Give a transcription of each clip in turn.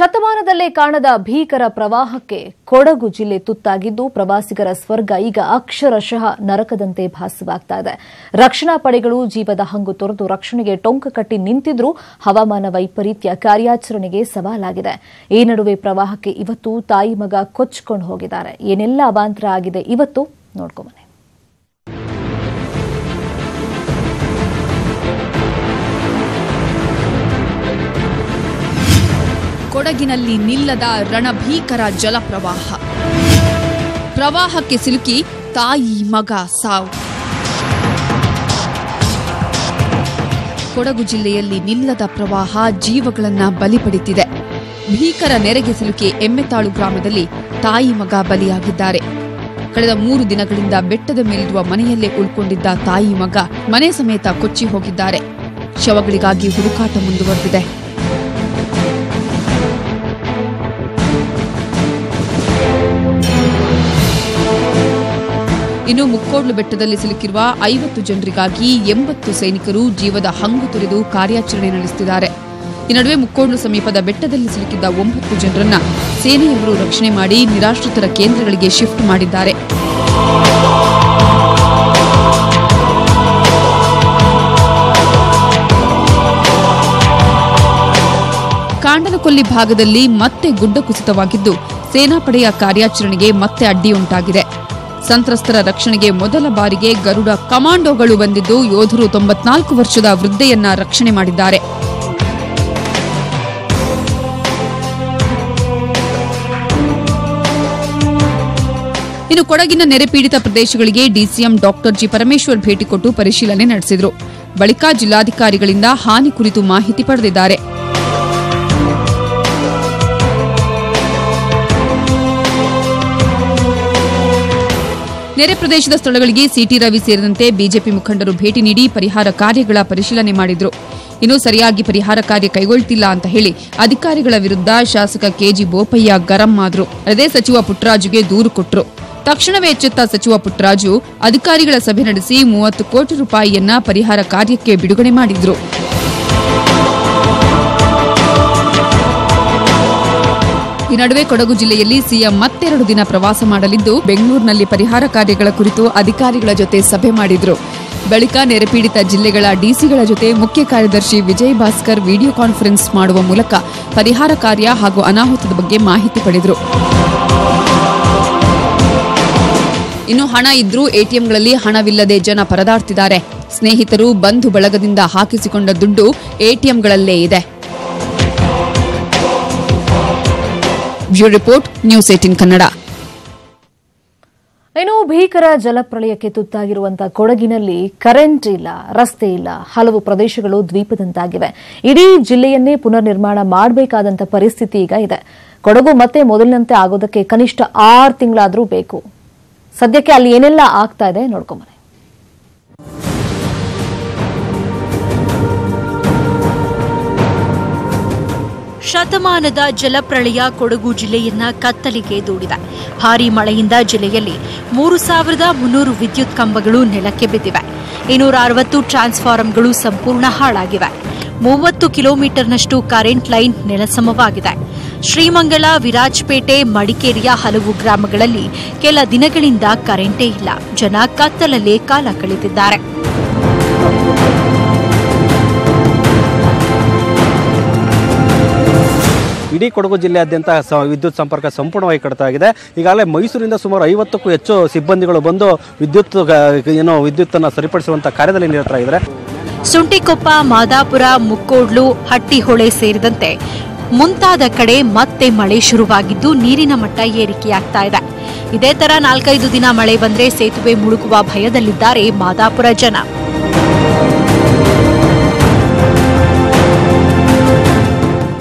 ಶತಮಾನದಲ್ಲೇ ಕಾಣದ ಭೀಕರ ಪ್ರವಾಹಕ್ಕೆ ಕೊಡಗು ಜಿಲ್ಲೆ ತುತ್ತಾಗಿದ್ದು ಪ್ರವಾಸಿಗರ ಸ್ವರ್ಗ ಈಗ ಅಕ್ಷರಶಃ ನರಕದಂತೆ ಭಾಸವಾಗ್ತಾ ಇದೆ. ರಕ್ಷಣಾ ಪಡೆಗಳು ಜೀವದ ಹಂಗು ತೊರೆದು ರಕ್ಷಣೆಗೆ ಟೊಂಕ ಕಟ್ಟಿ ನಿಂತಿದ್ರೂ ಹವಾಮಾನ ವೈಪರೀತ್ಯ ಕಾರ್ಯಾಚರಣೆಗೆ ಸವಾಲಾಗಿದೆ. ಈ ನಡುವೆ ಪ್ರವಾಹಕ್ಕೆ ಇವತ್ತು ತಾಯಿ ಮಗ ಕೊಚ್ಚಿಕೊಂಡು ಹೋಗಿದ್ದಾರೆ. ಏನೆಲ್ಲ ಅವಾಂತರ ಆಗಿದೆ ಇವತ್ತು ನೋಡ್ಕೊಂಬನ್ನಿ. ಕೊಡಗಿನಲ್ಲಿ ನಿಲ್ಲದ ರಣಭೀಕರ ಜಲಪ್ರವಾಹ. ಪ್ರವಾಹಕ್ಕೆ ಸಿಲುಕಿ ತಾಯಿ ಮಗ ಸಾವು. ಕೊಡಗು ಜಿಲ್ಲೆಯಲ್ಲಿ ನಿಲ್ಲದ ಪ್ರವಾಹ ಜೀವಗಳನ್ನ ಬಲಿ ಪಡೆದಿದೆ. ಭೀಕರ ನೆರೆಗೆ ಸಿಲುಕಿ ಎಮ್ಮೆತಾಳು ಗ್ರಾಮದಲ್ಲಿ ತಾಯಿ ಮಗ ಬಲಿಯಾಗಿದ್ದಾರೆ. ಕಳೆದ 3 ದಿನಗಳಿಂದ ಬೆಟ್ಟದ ಮೇಲಿರುವ ಮನೆಯಲ್ಲೇ ಉಳ್ಕೊಂಡಿದ್ದ ತಾಯಿ ಮಗ ಮನೆ ಸಮೇತ ಕೊಚ್ಚಿ ಹೋಗಿದ್ದಾರೆ. ಶವಗಳಿಗಾಗಿ ಹುಡುಕಾಟ ಮುಂದುವರೆದಿದೆ. ಇನ್ನು ಮುಕ್ಕೋಡ್ಲು ಬೆಟ್ಟದಲ್ಲಿ ಸಿಲುಕಿರುವ 50 ಜನರಿಗಾಗಿ 80 ಸೈನಿಕರು ಜೀವದ ಹಂಗು ತೊರೆದು ಕಾರ್ಯಾಚರಣೆ ನಡೆಸುತ್ತಿದ್ದಾರೆ. ಈ ನಡುವೆ ಮುಕ್ಕೋಡ್ಲು ಸಮೀಪದ ಬೆಟ್ಟದಲ್ಲಿ ಸಿಲುಕಿದ್ದ 9 ಜನರನ್ನ ಸೇನೆಯವರು ರಕ್ಷಣೆ ಮಾಡಿ ನಿರಾಶ್ರಿತರ ಕೇಂದ್ರಗಳಿಗೆ ಶಿಫ್ಟ್ ಮಾಡಿದ್ದಾರೆ. ಕಾಂಡನಕೊಲ್ಲಿ ಭಾಗದಲ್ಲಿ ಮತ್ತೆ ಗುಡ್ಡ ಕುಸಿತವಾಗಿದ್ದು ಸೇನಾಪಡೆಯ ಕಾರ್ಯಾಚರಣೆಗೆ ಮತ್ತೆ ಅಡ್ಡಿಯುಂಟಾಗಿದೆ. ಸಂತ್ರಸ್ತರ ರಕ್ಷಣೆಗೆ ಮೊದಲ ಬಾರಿಗೆ ಗರುಡ ಕಮಾಂಡೋಗಳು ಬಂದಿದ್ದು ಯೋಧರು 94 ವರ್ಷದ ವೃದ್ಧೆಯನ್ನ ರಕ್ಷಣೆ ಮಾಡಿದ್ದಾರೆ. ಇನ್ನು ಕೊಡಗಿನ ನೆರೆಪೀಡಿತ ಪ್ರದೇಶಗಳಿಗೆ ಡಿಸಿಎಂ ಡಾಕ್ಟರ್ ಜಿ ಪರಮೇಶ್ವರ್ ಭೇಟಿ ಕೊಟ್ಟು ಪರಿಶೀಲನೆ ನಡೆಸಿದರು. ಬಳಿಕ ಜಿಲ್ಲಾಧಿಕಾರಿಗಳಿಂದ ಹಾನಿ ಕುರಿತು ಮಾಹಿತಿ ಪಡೆದಿದ್ದಾರೆ. ನೆರೆ ಪ್ರದೇಶದ ಸ್ಥಳಗಳಿಗೆ ಸಿಟಿ ರವಿ ಸೇರಿದಂತೆ ಬಿಜೆಪಿ ಮುಖಂಡರು ಭೇಟಿ ನೀಡಿ ಪರಿಹಾರ ಕಾರ್ಯಗಳ ಪರಿಶೀಲನೆ ಮಾಡಿದ್ರು. ಇನ್ನು ಸರಿಯಾಗಿ ಪರಿಹಾರ ಕಾರ್ಯ ಕೈಗೊಳ್ಳುತ್ತಿಲ್ಲ ಅಂತ ಹೇಳಿ ಅಧಿಕಾರಿಗಳ ವಿರುದ್ಧ ಶಾಸಕ ಕೆಜಿ ಬೋಪಯ್ಯ ಗರಂ ಆದ್ರು. ಅದೇ ಸಚಿವ ಪುಟ್ಟರಾಜುಗೆ ದೂರು ಕೊಟ್ಟರು. ತಕ್ಷಣವೇ ಎಚ್ಚೆತ್ತ ಸಚಿವ ಪುಟ್ಟರಾಜು ಅಧಿಕಾರಿಗಳ ಸಭೆ ನಡೆಸಿ 30 ಕೋಟಿ ರೂಪಾಯಿಯನ್ನ ಪರಿಹಾರ ಕಾರ್ಯಕ್ಕೆ ಬಿಡುಗಡೆ ಮಾಡಿದ್ರು. ಈ ನಡುವೆ ಕೊಡಗು ಜಿಲ್ಲೆಯಲ್ಲಿ ಸಿಎಂ ಮತ್ತೆರಡು ದಿನ ಪ್ರವಾಸ ಮಾಡಲಿದ್ದು ಬೆಂಗಳೂರಿನಲ್ಲಿ ಪರಿಹಾರ ಕಾರ್ಯಗಳ ಕುರಿತು ಅಧಿಕಾರಿಗಳ ಜೊತೆ ಸಭೆ ಮಾಡಿದ್ರು. ಬಳಿಕ ನೆರೆಪೀಡಿತ ಜಿಲ್ಲೆಗಳ ಡಿಸಿಗಳ ಜೊತೆ ಮುಖ್ಯ ಕಾರ್ಯದರ್ಶಿ ವಿಜಯ್ ಭಾಸ್ಕರ್ ವಿಡಿಯೋ ಕಾನ್ಫರೆನ್ಸ್ ಮಾಡುವ ಮೂಲಕ ಪರಿಹಾರ ಕಾರ್ಯ ಹಾಗೂ ಅನಾಹುತದ ಬಗ್ಗೆ ಮಾಹಿತಿ ಪಡೆದರು. ಇನ್ನು ಹಣ ಇದ್ರೂ ಎಟಿಎಂಗಳಲ್ಲಿ ಹಣವಿಲ್ಲದೆ ಜನ ಪರದಾಡ್ತಿದ್ದಾರೆ. ಸ್ನೇಹಿತರು ಬಂಧು ಬಳಗದಿಂದ ಹಾಕಿಸಿಕೊಂಡ ದುಡ್ಡು ಎಟಿಎಂಗಳಲ್ಲೇ ಇದೆ. Bureau report news 18 Kannada. ಇನ್ನು ಭೀಕರ ಜಲಪ್ರಳಯಕ್ಕೆ ತುತ್ತಾಗಿರುವಂತಹ ಕೊಡಗಿನಲ್ಲಿ ಕರೆಂಟ್ ಇಲ್ಲ, ರಸ್ತೆ ಇಲ್ಲ, ಹಲವು ಪ್ರದೇಶಗಳು ದ್ವೀಪದಂತಾಗಿವೆ. ಇಡೀ ಜಿಲ್ಲೆಯನ್ನೇ ಪುನರ್ ನಿರ್ಮಾಣ ಮಾಡಬೇಕಾದಂತ ಪರಿಸ್ಥಿತಿ ಈಗ ಇದೆ. ಕೊಡಗು ಮತ್ತೆ ಮೊದಲಿನಂತೆ ಆಗೋದಕ್ಕೆ ಕನಿಷ್ಠ 6 ತಿಂಗಳಾದರೂ ಬೇಕು. ಸದ್ಯಕ್ಕೆ ಅಲ್ಲಿ ಏನೆಲ್ಲ ಆಗ್ತಾ ಇದೆ ನೋಡ್ಕೊಂಬನ್ನಿ. ಶತಮಾನದ ಜಲಪ್ರಳಯ ಕೊಡಗು ಜಿಲ್ಲೆಯನ್ನ ಕತ್ತಲಿಗೆ ದೂಡಿದೆ. ಭಾರೀ ಮಳೆಯಿಂದ ಜಿಲ್ಲೆಯಲ್ಲಿ 3300 ವಿದ್ಯುತ್ ಕಂಬಗಳು ನೆಲಕ್ಕೆ ಬಿದ್ದಿವೆ. 260 ಟ್ರಾನ್ಸ್ಫಾರ್ಮರ್ಗಳು ಸಂಪೂರ್ಣ ಹಾಳಾಗಿವೆ. 30 ಕಿಲೋಮೀಟರ್ನಷ್ಟು ಕರೆಂಟ್ ಲೈನ್ ನೆಲಸಮವಾಗಿದೆ. ಶ್ರೀಮಂಗಲ, ವಿರಾಜಪೇಟೆ, ಮಡಿಕೇರಿಯ ಹಲವು ಗ್ರಾಮಗಳಲ್ಲಿ ಕೆಲ ದಿನಗಳಿಂದ ಕರೆಂಟೇ ಇಲ್ಲ. ಜನ ಕತ್ತಲಲ್ಲೇ ಕಾಲ ಕಳೆದಿದ್ದಾರೆ. ಇಡೀ ಕೊಡಗು ಜಿಲ್ಲೆಯಾದ್ಯಂತ ವಿದ್ಯುತ್ ಸಂಪರ್ಕ ಸಂಪೂರ್ಣವಾಗಿ ಕಡಿತ ಆಗಿದೆ. ಈಗಾಗಲೇ ಮೈಸೂರಿನಿಂದ ಸುಮಾರು 50ಕ್ಕೂ ಹೆಚ್ಚು ಸಿಬ್ಬಂದಿಗಳು ಬಂದು ವಿದ್ಯುತ್ತನ್ನು ಸರಿಪಡಿಸುವಂತಹ ಕಾರ್ಯದಲ್ಲಿ ನಿರತರಾಗಿದ್ದಾರೆ. ಸುಂಟಿಕೊಪ್ಪ, ಮಾದಾಪುರ, ಮುಕ್ಕೋಡ್ಲು, ಹಟ್ಟಿಹೊಳೆ ಸೇರಿದಂತೆ ಮುಂತಾದ ಕಡೆ ಮತ್ತೆ ಮಳೆ ಶುರುವಾಗಿದ್ದು ನೀರಿನ ಮಟ್ಟ ಏರಿಕೆಯಾಗ್ತಾ ಇದೆ. ಇದೇ ತರ 4-5 ದಿನ ಮಳೆ ಬಂದ್ರೆ ಸೇತುವೆ ಮುಳುಗುವ ಭಯದಲ್ಲಿದ್ದಾರೆ ಮಾದಾಪುರ ಜನ.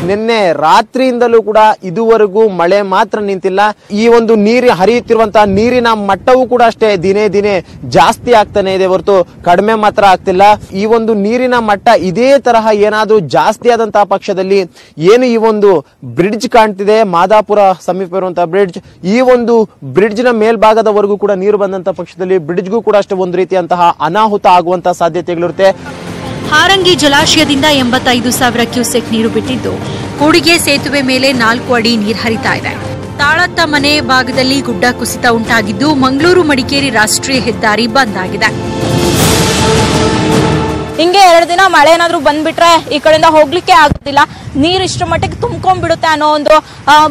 ನಿನ್ನೆ ರಾತ್ರಿಯಿಂದಲೂ ಕೂಡ ಇದುವರೆಗೂ ಮಳೆ ಮಾತ್ರ ನಿಂತಿಲ್ಲ. ಈ ಒಂದು ನೀರು ಹರಿಯುತ್ತಿರುವಂತಹ ನೀರಿನ ಮಟ್ಟವೂ ಕೂಡ ಅಷ್ಟೇ ದಿನೇ ದಿನೇ ಜಾಸ್ತಿ ಆಗ್ತಾನೆ ಇದೆ ಹೊರತು ಕಡಿಮೆ ಮಾತ್ರ ಆಗ್ತಿಲ್ಲ. ಈ ಒಂದು ನೀರಿನ ಮಟ್ಟ ಇದೇ ತರಹ ಏನಾದ್ರೂ ಜಾಸ್ತಿ ಆದಂತಹ ಪಕ್ಷದಲ್ಲಿ ಏನು ಈ ಒಂದು ಬ್ರಿಡ್ಜ್ ಕಾಣ್ತಿದೆ, ಮಾದಾಪುರ ಸಮೀಪ ಇರುವಂತಹ ಬ್ರಿಡ್ಜ್, ಈ ಒಂದು ಬ್ರಿಡ್ಜ್ ನ ಮೇಲ್ಭಾಗದವರೆಗೂ ಕೂಡ ನೀರು ಬಂದಂತಹ ಪಕ್ಷದಲ್ಲಿ ಬ್ರಿಡ್ಜ್ಗೂ ಕೂಡ ಅಷ್ಟೇ ಒಂದು ರೀತಿಯಂತಹ ಅನಾಹುತ ಆಗುವಂತಹ ಸಾಧ್ಯತೆಗಳಿರುತ್ತೆ. ಹಾರಂಗಿ ಜಲಾಶಯದಿಂದ 85,000 ಕ್ಯೂಸೆಕ್ ನೀರು ಬಿಟ್ಟಿದ್ದು ಕೂಡಿಗೆ ಸೇತುವೆ ಮೇಲೆ 4 ಅಡಿ ನೀರು ಹರಿತಾ ಇದೆ. ತಾಳತ್ತ ಮನೆ ಭಾಗದಲ್ಲಿ ಗುಡ್ಡ ಕುಸಿತ ಉಂಟಾಗಿದ್ದು ಮಂಗಳೂರು ಮಡಿಕೇರಿ ರಾಷ್ಟ್ರೀಯ ಹೆದ್ದಾರಿ ಬಂದ್ ಆಗಿದೆ. ಹಿಂಗೆ 2 ದಿನ ಮಳೆ ಏನಾದ್ರು ಬಂದ್ಬಿಟ್ರೆ ಈ ಕಡೆಯಿಂದ ಹೋಗ್ಲಿಕ್ಕೆ ಆಗೋದಿಲ್ಲ, ನೀರು ಇಷ್ಟರ ಮಟ್ಟಿಗೆ ತುಂಬ್ಕೊಂಡ್ಬಿಡುತ್ತೆ ಅನ್ನೋ ಒಂದು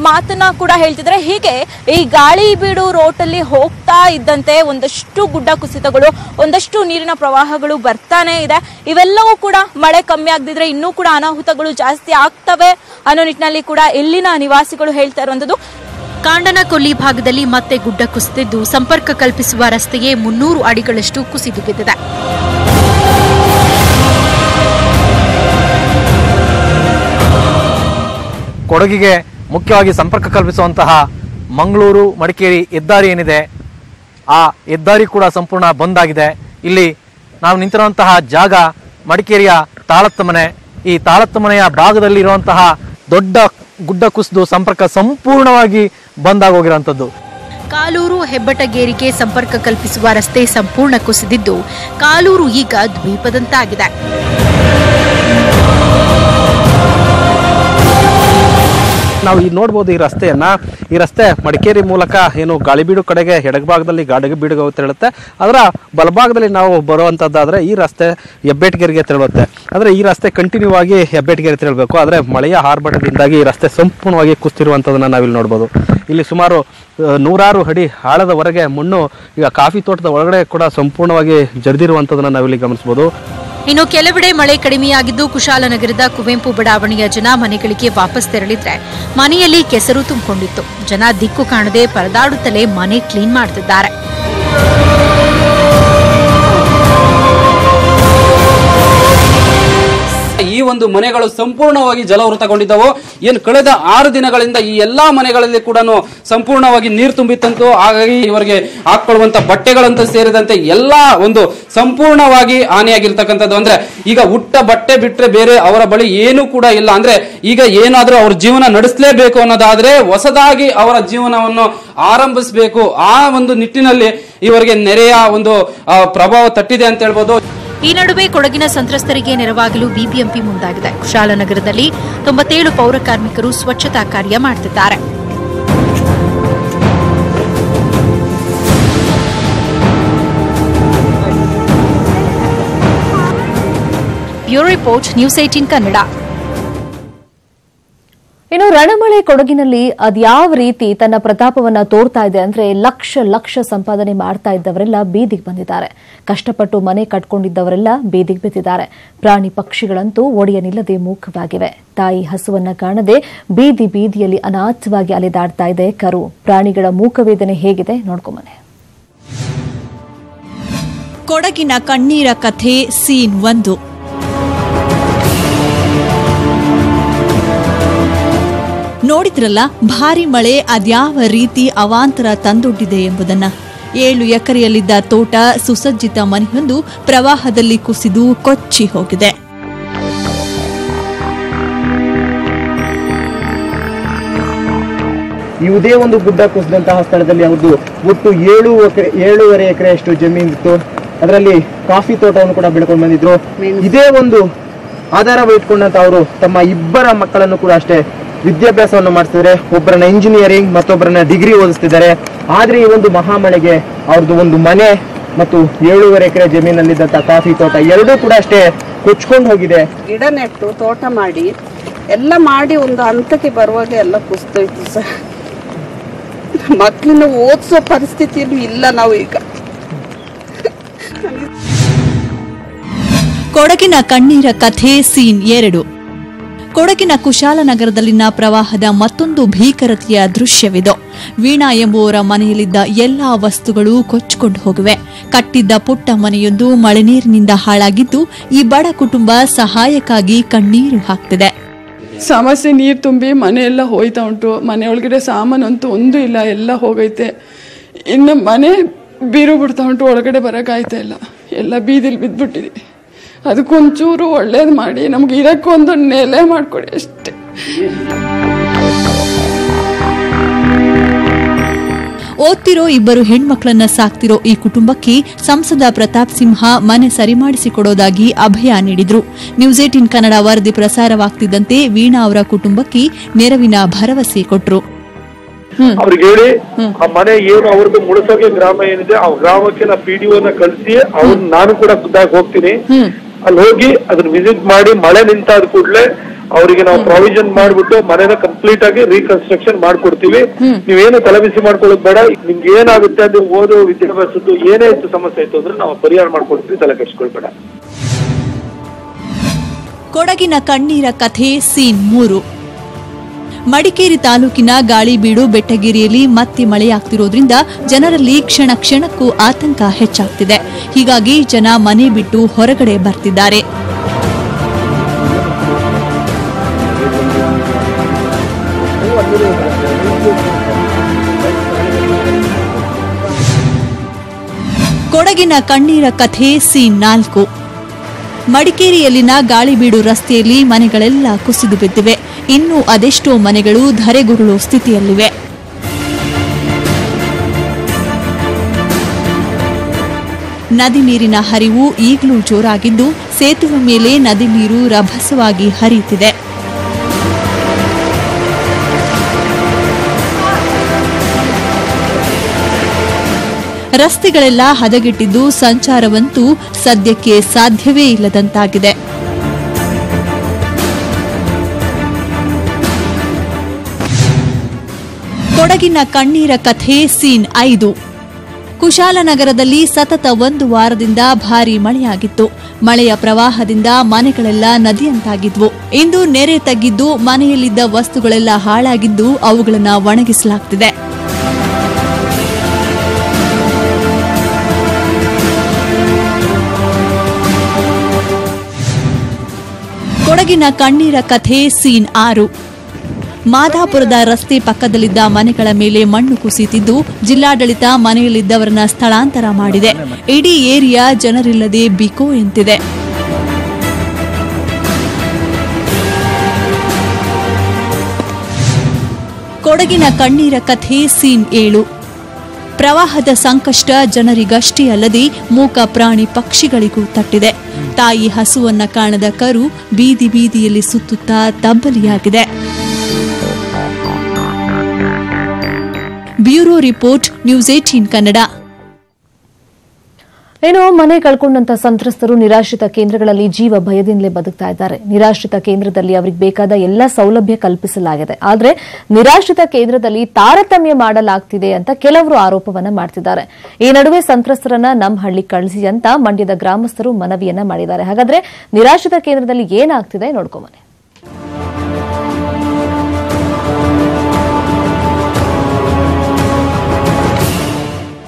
ಮಾತನ್ನ ಕೂಡ ಹೇಳ್ತಿದ್ರೆ. ಹೀಗೆ ಈ ಗಾಳಿ ಬೀಡು ರೋಟಲ್ಲಿ ಹೋಗ್ತಾ ಇದ್ದಂತೆ ಒಂದಷ್ಟು ಗುಡ್ಡ ಕುಸಿತಗಳು, ಒಂದಷ್ಟು ನೀರಿನ ಪ್ರವಾಹಗಳು ಬರ್ತಾನೆ ಇದೆ. ಇವೆಲ್ಲವೂ ಕೂಡ ಮಳೆ ಕಮ್ಮಿ ಆಗದಿದ್ರೆ ಇನ್ನೂ ಕೂಡ ಅನಾಹುತಗಳು ಜಾಸ್ತಿ ಆಗ್ತವೆ ಅನ್ನೋ ನಿಟ್ಟಿನಲ್ಲಿ ಕೂಡ ಇಲ್ಲಿನ ನಿವಾಸಿಗಳು ಹೇಳ್ತಾ ಇರುವಂತದ್ದು. ಕಾಂಡನಕೊಲ್ಲಿ ಭಾಗದಲ್ಲಿ ಮತ್ತೆ ಗುಡ್ಡ ಕುಸಿದಿದ್ದು ಸಂಪರ್ಕ ಕಲ್ಪಿಸುವ ರಸ್ತೆಗೆ 300 ಅಡಿಗಳಷ್ಟು ಕುಸಿದು ಬಿದ್ದಿದೆ. ಕೊಡಗಿಗೆ ಮುಖ್ಯವಾಗಿ ಸಂಪರ್ಕ ಕಲ್ಪಿಸುವಂತಹ ಮಂಗಳೂರು ಮಡಿಕೇರಿ ಹೆದ್ದಾರಿ ಏನಿದೆ, ಆ ಹೆದ್ದಾರಿ ಕೂಡ ಸಂಪೂರ್ಣ ಬಂದ್ ಆಗಿದೆ. ಇಲ್ಲಿ ನಾವು ನಿಂತಿರುವಂತಹ ಜಾಗ ಮಡಿಕೇರಿಯ ತಾಳತ್ತ ಮನೆ. ಈ ತಾಳತ್ತ ಮನೆಯ ಭಾಗದಲ್ಲಿ ಇರುವಂತಹ ದೊಡ್ಡ ಗುಡ್ಡ ಕುಸಿದು ಸಂಪರ್ಕ ಸಂಪೂರ್ಣವಾಗಿ ಬಂದ್ ಆಗೋಗಿರುವಂಥದ್ದು. ಕಾಲೂರು ಹೆಬ್ಬಟಗೇರಿಗೆ ಸಂಪರ್ಕ ಕಲ್ಪಿಸುವ ರಸ್ತೆ ಸಂಪೂರ್ಣ ಕುಸಿದಿದ್ದು ಕಾಲೂರು ಈಗ ದ್ವೀಪದಂತಾಗಿದೆ. ನಾವು ಈಗ ನೋಡ್ಬೋದು ಈ ರಸ್ತೆಯನ್ನ. ಈ ರಸ್ತೆ ಮಡಿಕೇರಿ ಮೂಲಕ ಏನು ಗಾಳಿಬೀಡು ಕಡೆಗೆ ಎಡಭಾಗದಲ್ಲಿ ಗಾಳಿಬೀಡು ತೆರಳುತ್ತೆ. ಅದರ ಬಲಭಾಗದಲ್ಲಿ ನಾವು ಬರುವಂತದ್ದಾದ್ರೆ ಈ ರಸ್ತೆ ಹೆಬ್ಬೆಟಗೇರಿಗೆ ತೆರಳುತ್ತೆ. ಅಂದ್ರೆ ಈ ರಸ್ತೆ ಕಂಟಿನ್ಯೂ ಆಗಿ ಹೆಬ್ಬೆಟಗೇರಿ ತೆರಳಬೇಕು. ಆದ್ರೆ ಮಳೆಯ ಆರ್ಭಟದಿಂದಾಗಿ ಈ ರಸ್ತೆ ಸಂಪೂರ್ಣವಾಗಿ ಕುಸಿತಿರುವಂತದನ್ನ ನಾವಿಲ್ಲಿ ನೋಡ್ಬೋದು. ಇಲ್ಲಿ ಸುಮಾರು 100 ಅಡಿ ಆಳದವರೆಗೆ ಮಣ್ಣು ಈಗ ಕಾಫಿ ತೋಟದ ಒಳಗಡೆ ಕೂಡ ಸಂಪೂರ್ಣವಾಗಿ ಜರಿದಿರುವಂತದನ್ನ ನಾವಿಲ್ಲಿ ಗಮನಿಸಬಹುದು. ಇನ್ನು ಕೆಲವೆಡೆ ಮಳೆ ಕಡಿಮೆಯಾಗಿದ್ದು ಕುಶಾಲನಗರದ ಕುವೆಂಪು ಬಡಾವಣೆಯ ಜನ ಮನೆಗಳಿಗೆ ವಾಪಸ್ ತೆರಳಿದ್ರೆ ಮನೆಯಲ್ಲಿ ಕೆಸರು ತುಂಬಿಕೊಂಡಿತ್ತು. ಜನ ದಿಕ್ಕು ಕಾಣದೆ ಪರದಾಡುತ್ತಲೇ ಮನೆ ಕ್ಲೀನ್ ಮಾಡುತ್ತಿದ್ದಾರೆ. ಈ ಒಂದು ಮನೆಗಳು ಸಂಪೂರ್ಣವಾಗಿ ಜಲವೃತಗೊಂಡಿದ್ದವು. ಏನು ಕಳೆದ 6 ದಿನಗಳಿಂದ ಈ ಎಲ್ಲಾ ಮನೆಗಳಲ್ಲಿ ಕೂಡ ಸಂಪೂರ್ಣವಾಗಿ ನೀರು ತುಂಬಿತ್ತಂತು. ಹಾಗಾಗಿ ಇವರಿಗೆ ಹಾಕೊಳ್ಳುವಂತ ಬಟ್ಟೆಗಳಂತೂ ಸೇರಿದಂತೆ ಎಲ್ಲಾ ಒಂದು ಸಂಪೂರ್ಣವಾಗಿ ಹಾನಿಯಾಗಿರ್ತಕ್ಕಂಥದ್ದು. ಅಂದ್ರೆ ಈಗ ಉಟ್ಟ ಬಟ್ಟೆ ಬಿಟ್ರೆ ಬೇರೆ ಅವರ ಬಳಿ ಏನೂ ಕೂಡ ಇಲ್ಲ. ಅಂದ್ರೆ ಈಗ ಏನಾದ್ರೂ ಅವ್ರ ಜೀವನ ನಡೆಸಲೇಬೇಕು ಅನ್ನೋದಾದ್ರೆ ಹೊಸದಾಗಿ ಅವರ ಜೀವನವನ್ನು ಆರಂಭಿಸಬೇಕು. ಆ ಒಂದು ನಿಟ್ಟಿನಲ್ಲಿ ಇವರಿಗೆ ನೆರೆಯ ಒಂದು ಪ್ರಭಾವ ತಟ್ಟಿದೆ ಅಂತ ಹೇಳ್ಬೋದು. ಈ ನಡುವೆ ಕೊಡಗಿನ ಸಂತ್ರಸ್ತರಿಗೆ ನೆರವಾಗಲು ಬಿಬಿಎಂಪಿ ಮುಂದಾಗಿದೆ. ಕುಶಾಲನಗರದಲ್ಲಿ 97 ಪೌರ ಕಾರ್ಮಿಕರು ಸ್ವಚ್ಛತಾ ಕಾರ್ಯ ಮಾಡುತ್ತಿದ್ದಾರೆ. Bureau report, news 18 Kannada. ಇನ್ನು ರಣಮಳೆ ಕೊಡಗಿನಲ್ಲಿ ಅದ್ಯಾವ ರೀತಿ ತನ್ನ ಪ್ರತಾಪವನ್ನ ತೋರ್ತಾ ಇದೆ ಅಂದ್ರೆ ಲಕ್ಷ ಸಂಪಾದನೆ ಮಾಡ್ತಾ ಇದ್ದವರೆಲ್ಲ ಬೀದಿಗೆ ಬಂದಿದ್ದಾರೆ. ಕಷ್ಟಪಟ್ಟು ಮನೆ ಕಟ್ಕೊಂಡಿದ್ದವರೆಲ್ಲ ಬೀದಿಗೆ ಬಿದ್ದಿದ್ದಾರೆ. ಪ್ರಾಣಿ ಪಕ್ಷಿಗಳಂತೂ ಒಡೆಯನಿಲ್ಲದೆ ಮೂಕವಾಗಿವೆ. ತಾಯಿ ಹಸುವನ್ನ ಕಾಣದೆ ಬೀದಿಯಲ್ಲಿ ಅನಾಥವಾಗಿ ಅಲೆದಾಡ್ತಾ ಇದೆ ಕರು. ಪ್ರಾಣಿಗಳ ಮೂಕವೇದನೆ ಹೇಗಿದೆ ನೋಡ್ಕೊಂಬನೆ. ಕೊಡಗಿನ ಕಣ್ಣೀರ ಕಥೆ ಸೀನ್ 1. ನೋಡಿದ್ರಲ್ಲ, ಭಾರಿ ಮಳೆ ಅದ್ಯಾವ ರೀತಿ ಅವಾಂತರ ತಂದೊಡ್ಡಿದೆ ಎಂಬುದನ್ನ. 7 ಎಕರೆಯಲ್ಲಿದ್ದ ತೋಟ, ಸುಸಜ್ಜಿತ ಮನೆಯೊಂದು ಪ್ರವಾಹದಲ್ಲಿ ಕುಸಿದು ಕೊಚ್ಚಿ ಹೋಗಿದೆ. ಇದೇ ಒಂದು ಗುಡ್ಡ ಕುಸಿದಂತಹ ಸ್ಥಳದಲ್ಲಿ ಅವ್ರದ್ದು ಒಟ್ಟು 7.5 ಎಕರೆಯಷ್ಟು ಜಮೀನಿತ್ತು. ಅದರಲ್ಲಿ ಕಾಫಿ ತೋಟವನ್ನು ಕೂಡ ಬೆಳ್ಕೊಂಡು ಬಂದಿದ್ರು. ಇದೇ ಒಂದು ಆಧಾರವ ಇಟ್ಕೊಂಡಂತ ಅವರು ತಮ್ಮ 2 ಮಕ್ಕಳನ್ನು ಕೂಡ ಅಷ್ಟೇ ವಿದ್ಯಾಭ್ಯಾಸವನ್ನು ಮಾಡಿಸ್ತಿದ್ದಾರೆ. ಒಬ್ಬರನ್ನ ಇಂಜಿನಿಯರಿಂಗ್, ಮತ್ತೊಬ್ಬರನ್ನ ಡಿಗ್ರಿ ಓದಿಸ್ತಿದ್ದಾರೆ. ಆದ್ರೆ ಈ ಒಂದು ಮಹಾಮಳೆಗೆ ಅವ್ರದ್ದು ಒಂದು ಮನೆ ಮತ್ತು 7.5 ಎಕರೆ ಜಮೀನಲ್ಲಿದ್ದಂತ ಕಾಫಿ ತೋಟ ಎರಡೂ ಕೂಡ ಅಷ್ಟೇ ಕೊಚ್ಕೊಂಡು ಹೋಗಿದೆ. ಗಿಡ ನೆಟ್ಟು ತೋಟ ಮಾಡಿ ಎಲ್ಲ ಮಾಡಿ ಒಂದು ಹಂತಕ್ಕೆ ಬರುವಾಗ ಎಲ್ಲ ಕುಸಿದೋಯ್ತು ಸರ್. ಮಕ್ಕಳನ್ನ ಓದಿಸೋ ಪರಿಸ್ಥಿತಿಯಲ್ಲೂ ಇಲ್ಲ ನಾವು ಈಗ. ಕೊಡಗಿನ ಕಣ್ಣೀರ ಕಥೆ ಸೀನ್ 2. ಕೊಡಗಿನ ಕುಶಾಲನಗರದಲ್ಲಿನ ಪ್ರವಾಹದ ಮತ್ತೊಂದು ಭೀಕರತೆಯ ದೃಶ್ಯವಿದು. ವೀಣಾ ಎಂಬುವರ ಮನೆಯಲ್ಲಿದ್ದ ಎಲ್ಲಾ ವಸ್ತುಗಳು ಕೊಚ್ಚಿಕೊಂಡು ಹೋಗಿವೆ. ಕಟ್ಟಿದ್ದ ಪುಟ್ಟ ಮನೆಯೊಂದು ಮಳೆ ನೀರಿನಿಂದ ಹಾಳಾಗಿದ್ದು ಈ ಬಡ ಕುಟುಂಬ ಸಹಾಯಕ್ಕಾಗಿ ಕಣ್ಣೀರು ಹಾಕ್ತಿದೆ. ಸಮಸ್ಯೆ ನೀರು ತುಂಬಿ ಮನೆಯೆಲ್ಲ ಹೋಯ್ತಾ ಉಂಟು. ಮನೆಯೊಳಗಡೆ ಸಾಮಾನಂತೂ ಒಂದು ಇಲ್ಲ, ಎಲ್ಲ ಹೋಗೈತೆ. ಇನ್ನು ಮನೆ ಬೀರು ಬಿಡ್ತಾ ಉಂಟು, ಒಳಗಡೆ ಬರೋಕ್ಕಾಯ್ತಾ ಇಲ್ಲ. ಎಲ್ಲ ಬೀದಿಲಿ ಬಿದ್ದುಬಿಟ್ಟಿದೆ. ಅದಕ್ಕೊಂಚೂರು ಒಳ್ಳೇದು ಮಾಡಿ ನಮ್ಗೆ ಇದಕ್ಕೊಂದು ನೆಲೆ ಮಾಡಿಕೊಡಿ ಅಷ್ಟೇ. ಓದ್ತಿರೋ ಇಬ್ಬರು ಹೆಣ್ಮಕ್ಳನ್ನ ಸಾಕ್ತಿರೋ ಈ ಕುಟುಂಬಕ್ಕೆ ಸಂಸದ ಪ್ರತಾಪ್ ಸಿಂಹ ಮನೆ ಸರಿ ಮಾಡಿಸಿಕೊಡೋದಾಗಿ ಅಭಯ ನೀಡಿದ್ರು. ನ್ಯೂಸ್ 18 ಕನ್ನಡ ವರದಿ ಪ್ರಸಾರವಾಗ್ತಿದ್ದಂತೆ ವೀಣಾ ಅವರ ಕುಟುಂಬಕ್ಕೆ ನೆರವಿನ ಭರವಸೆ ಕೊಟ್ಟರು. ಅವ್ರಿಗೆ ಹೇಳಿ ಆ ಮನೆ ಏನು ಅವ್ರದ್ದು ಮುಳಸೋಗೆ ಗ್ರಾಮ ಏನಿದೆ ಆ ಗ್ರಾಮಕ್ಕೆ ನಾ PDO ಕಳಿಸಿ ನಾನು ಕೂಡ ಖುದ್ದಾಗಿ ಹೋಗ್ತೀನಿ. ಅಲ್ಲಿ ಹೋಗಿ ಅದನ್ನ ವಿಸಿಟ್ ಮಾಡಿ ಮಳೆ ನಿಂತಾದ ಕೂಡಲೇ ಅವರಿಗೆ ನಾವು ಪ್ರಾವಿಷನ್ ಮಾಡ್ಬಿಟ್ಟು ಮನೆನ ಕಂಪ್ಲೀಟ್ ಆಗಿ ರೀಕನ್ಸ್ಟ್ರಕ್ಷನ್ ಮಾಡ್ಕೊಡ್ತೀವಿ. ನೀವೇನು ತಲೆಬಿಸಿ ಮಾಡ್ಕೊಳ್ಳೋದು ಬೇಡ. ನಿಮ್ಗೆ ಏನಾಗುತ್ತೆ ಅದು ಓದೋ ವಿದ್ಯಾಭ್ಯಾಸದ್ದು ಏನೇ ಇತ್ತು ಸಮಸ್ಯೆ ಇತ್ತು ಅಂದ್ರೆ ನಾವು ಪರಿಹಾರ ಮಾಡ್ಕೊಡ್ತೀವಿ, ತಲೆ ಕೆಡಿಸ್ಕೊಳ್ಬೇಡ. ಕೊಡಗಿನ ಕಣ್ಣೀರ ಕಥೆ ಸೀನ್ 3. ಮಡಿಕೇರಿ ತಾಲೂಕಿನ ಗಾಳಿಬೀಡು ಬೆಟ್ಟಗಿರಿಯಲ್ಲಿ ಮತ್ತೆ ಮಳೆಯಾಗ್ತಿರೋದ್ರಿಂದ ಜನರಲ್ಲಿ ಕ್ಷಣ ಕ್ಷಣಕ್ಕೂ ಆತಂಕ ಹೆಚ್ಚಾಗ್ತಿದೆ. ಹೀಗಾಗಿ ಜನ ಮನೆ ಬಿಟ್ಟು ಹೊರಗಡೆ ಬರ್ತಿದ್ದಾರೆ. ಕೊಡಗಿನ ಕಣ್ಣೀರ ಕಥೆ ಸೀನ್ 4. ಮಡಿಕೇರಿಯಲ್ಲಿನ ಗಾಳಿಬೀಡು ರಸ್ತೆಯಲ್ಲಿ ಮನೆಗಳೆಲ್ಲ ಕುಸಿದು ಬಿದ್ದಿವೆ. ಇನ್ನು ಅದೆಷ್ಟೋ ಮನೆಗಳು ಧರೆಗುರುಳೋ ಸ್ಥಿತಿಯಲ್ಲಿವೆ. ನದಿ ನೀರಿನ ಹರಿವು ಈಗಲೂ ಜೋರಾಗಿದ್ದು ಸೇತುವೆ ಮೇಲೆ ನದಿ ನೀರು ರಭಸವಾಗಿ ಹರಿಯುತ್ತಿದೆ. ರಸ್ತೆಗಳೆಲ್ಲ ಹದಗೆಟ್ಟಿದ್ದು ಸಂಚಾರವಂತೂ ಸದ್ಯಕ್ಕೆ ಸಾಧ್ಯವೇ ಇಲ್ಲದಂತಾಗಿದೆ. ಕೊಡಗಿನ ಕಣ್ಣೀರ ಕಥೆ ಸೀನ್ 5. ಕುಶಾಲನಗರದಲ್ಲಿ ಸತತ 1 ವಾರದಿಂದ ಭಾರೀ ಮಳೆಯಾಗಿತ್ತು. ಮಳೆಯ ಪ್ರವಾಹದಿಂದ ಮನೆಗಳೆಲ್ಲ ನದಿಯಂತಾಗಿದ್ವು. ಇಂದು ನೆರೆ ತಗ್ಗಿದ್ದು ಮನೆಯಲ್ಲಿದ್ದ ವಸ್ತುಗಳೆಲ್ಲ ಹಾಳಾಗಿದ್ದು ಅವುಗಳನ್ನು ಒಣಗಿಸಲಾಗುತ್ತಿದೆ. ಕೊಡಗಿನ ಕಣ್ಣೀರ ಕಥೆ ಸೀನ್ 6. ಮಾದಾಪುರದ ರಸ್ತೆ ಪಕ್ಕದಲ್ಲಿದ್ದ ಮನೆಗಳ ಮೇಲೆ ಮಣ್ಣು ಕುಸಿತಿದ್ದು ಜಿಲ್ಲಾಡಳಿತ ಮನೆಯಲ್ಲಿದ್ದವರನ್ನ ಸ್ಥಳಾಂತರ ಮಾಡಿದೆ. ಇಡೀ ಏರಿಯಾ ಜನರಿಲ್ಲದೆ ಬಿಕೋ ಎಂತಿದೆ. ಕೊಡಗಿನ ಕಣ್ಣೀರ ಕಥೆ ಸೀನ್ 7. ಪ್ರವಾಹದ ಸಂಕಷ್ಟ ಜನರಿಗಷ್ಟೇ ಅಲ್ಲದೆ ಮೂಕ ಪ್ರಾಣಿ ಪಕ್ಷಿಗಳಿಗೂ ತಟ್ಟಿದೆ. ತಾಯಿ ಹಸುವನ್ನ ಕಾಣದ ಕರು ಬೀದಿ ಬೀದಿಯಲ್ಲಿ ಸುತ್ತುತ್ತಾ ತಬ್ಬಲಿಯಾಗಿದೆ. Bureau report, news 18 Kannada. ಏನೋ ಮನೆ ಕಳ್ಕೊಂಡಂತ ಸಂತ್ರಸ್ತರು ನಿರಾಶ್ರಿತ ಕೇಂದ್ರಗಳಲ್ಲಿ ಜೀವ ಭಯದಿಂದಲೇ ಬದುಕ್ತಾ ಇದ್ದಾರೆ. ನಿರಾಶ್ರಿತ ಕೇಂದ್ರದಲ್ಲಿ ಅವರಿಗೆ ಬೇಕಾದ ಎಲ್ಲ ಸೌಲಭ್ಯ ಕಲ್ಪಿಸಲಾಗಿದೆ. ಆದರೆ ನಿರಾಶ್ರಿತ ಕೇಂದ್ರದಲ್ಲಿ ತಾರತಮ್ಯ ಮಾಡಲಾಗ್ತಿದೆ ಅಂತ ಕೆಲವರು ಆರೋಪವನ್ನ ಮಾಡ್ತಿದ್ದಾರೆ. ಈ ನಡುವೆ ಸಂತ್ರಸ್ತರನ್ನ ನಮ್ಮ ಹಳ್ಳಿ ಕಳಿಸಿ ಅಂತ ಮಂಡ್ಯದ ಗ್ರಾಮಸ್ಥರು ಮನವಿಯನ್ನ ಮಾಡಿದ್ದಾರೆ. ಹಾಗಾದ್ರೆ ನಿರಾಶ್ರಿತ ಕೇಂದ್ರದಲ್ಲಿ ಏನಾಗ್ತಿದೆ ನೋಡ್ಕೊಂಬನ್ನಿ.